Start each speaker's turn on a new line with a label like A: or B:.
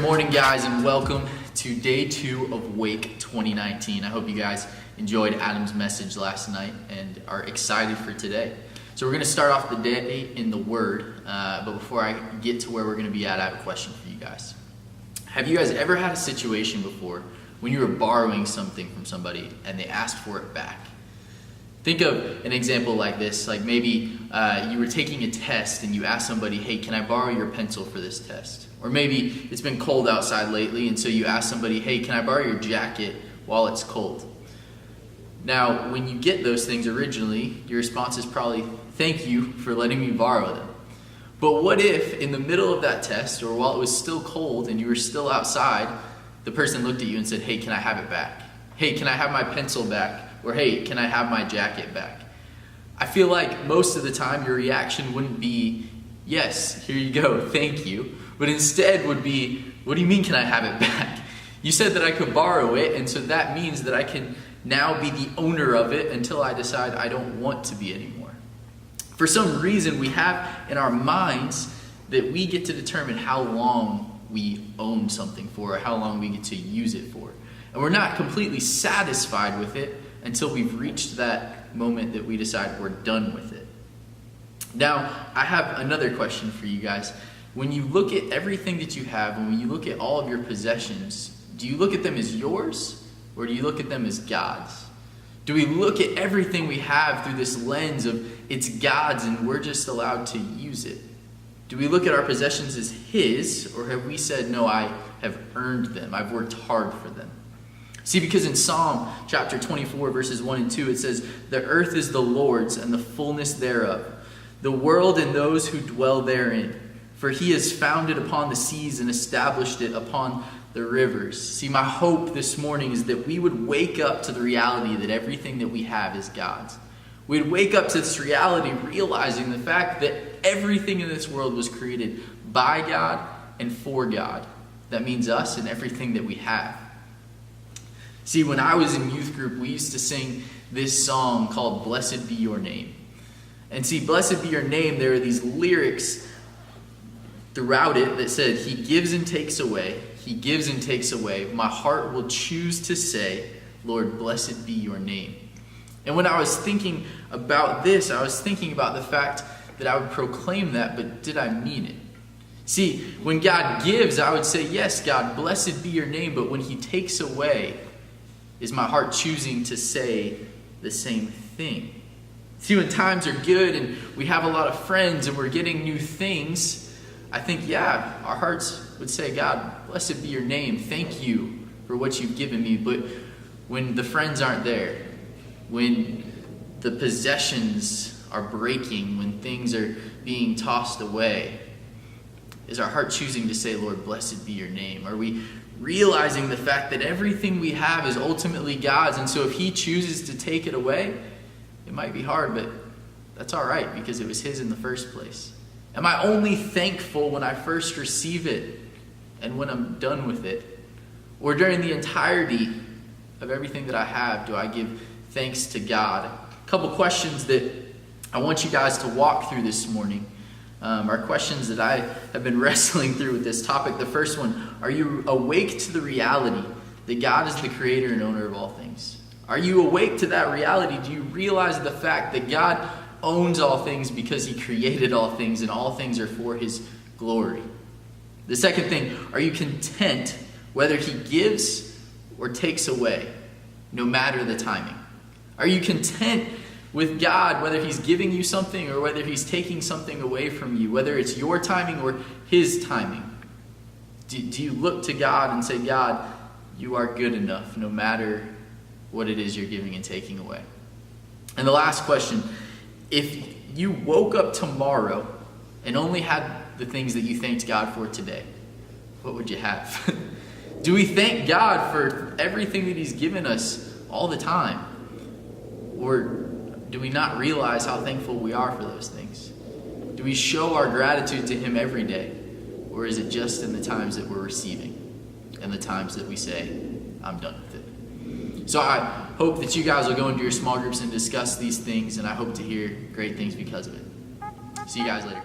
A: Good morning, guys, and welcome to day 2 of Wake 2019. I hope you guys enjoyed Adam's message last night and are excited for today. So we're going to start off the day in the Word, but before I get to where we're going to be at, I have a question for you guys. Have you guys ever had a situation before when you were borrowing something from somebody and they asked for it back? Think of an example like this, like maybe you were taking a test and you asked somebody, hey, can I borrow your pencil for this test? Or maybe it's been cold outside lately and so you ask somebody, hey, can I borrow your jacket while it's cold? Now, when you get those things originally, your response is probably, thank you for letting me borrow them. But what if in the middle of that test, or while it was still cold and you were still outside, the person looked at you and said, hey, can I have it back? Hey, can I have my pencil back? Or hey, can I have my jacket back? I feel like most of the time your reaction wouldn't be, yes, here you go, thank you. But instead would be, what do you mean can I have it back? You said that I could borrow it, and so that means that I can now be the owner of it until I decide I don't want to be anymore. For some reason, we have in our minds that we get to determine how long we own something for, or how long we get to use it for. And we're not completely satisfied with it until we've reached that moment that we decide we're done with it. Now, I have another question for you guys. When you look at everything that you have, and when you look at all of your possessions, do you look at them as yours, or do you look at them as God's? Do we look at everything we have through this lens of it's God's and we're just allowed to use it? Do we look at our possessions as His, or have we said, no, I have earned them, I've worked hard for them? See, because in Psalm chapter 24, verses 1 and 2, it says, the earth is the Lord's and the fullness thereof, the world and those who dwell therein. For He has founded upon the seas and established it upon the rivers. See, my hope this morning is that we would wake up to the reality that everything that we have is God's. We'd wake up to this reality realizing the fact that everything in this world was created by God and for God. That means us and everything that we have. See, when I was in youth group, we used to sing this song called Blessed Be Your Name. And see, Blessed Be Your Name, there are these lyrics throughout it that said, He gives and takes away, He gives and takes away. My heart will choose to say, Lord, blessed be your name. And when I was thinking about this, I was thinking about the fact that I would proclaim that, but did I mean it? See, when God gives, I would say, yes, God, blessed be your name. But when He takes away, is my heart choosing to say the same thing? See, when times are good and we have a lot of friends and we're getting new things, I think, yeah, our hearts would say, God, blessed be your name. Thank you for what you've given me. But when the friends aren't there, when the possessions are breaking, when things are being tossed away, is our heart choosing to say, Lord, blessed be your name? Are we realizing the fact that everything we have is ultimately God's, and so if He chooses to take it away, it might be hard, but that's all right because it was His in the first place. Am I only thankful when I first receive it and when I'm done with it? Or during the entirety of everything that I have, do I give thanks to God? A couple questions that I want you guys to walk through this morning are questions that I have been wrestling through with this topic. The first one, are you awake to the reality that God is the creator and owner of all things? Are you awake to that reality? Do you realize the fact that God owns all things because He created all things and all things are for His glory? The second thing, are you content whether He gives or takes away, no matter the timing? Are you content with God, whether He's giving you something or whether He's taking something away from you, whether it's your timing or His timing? Do you look to God and say, God, you are good enough no matter what it is you're giving and taking away? And the last question, if you woke up tomorrow and only had the things that you thanked God for today, what would you have? Do we thank God for everything that He's given us all the time? Or do we not realize how thankful we are for those things? Do we show our gratitude to Him every day? Or is it just in the times that we're receiving and the times that we say, I'm done with it? So I hope that you guys will go into your small groups and discuss these things, and I hope to hear great things because of it. See you guys later.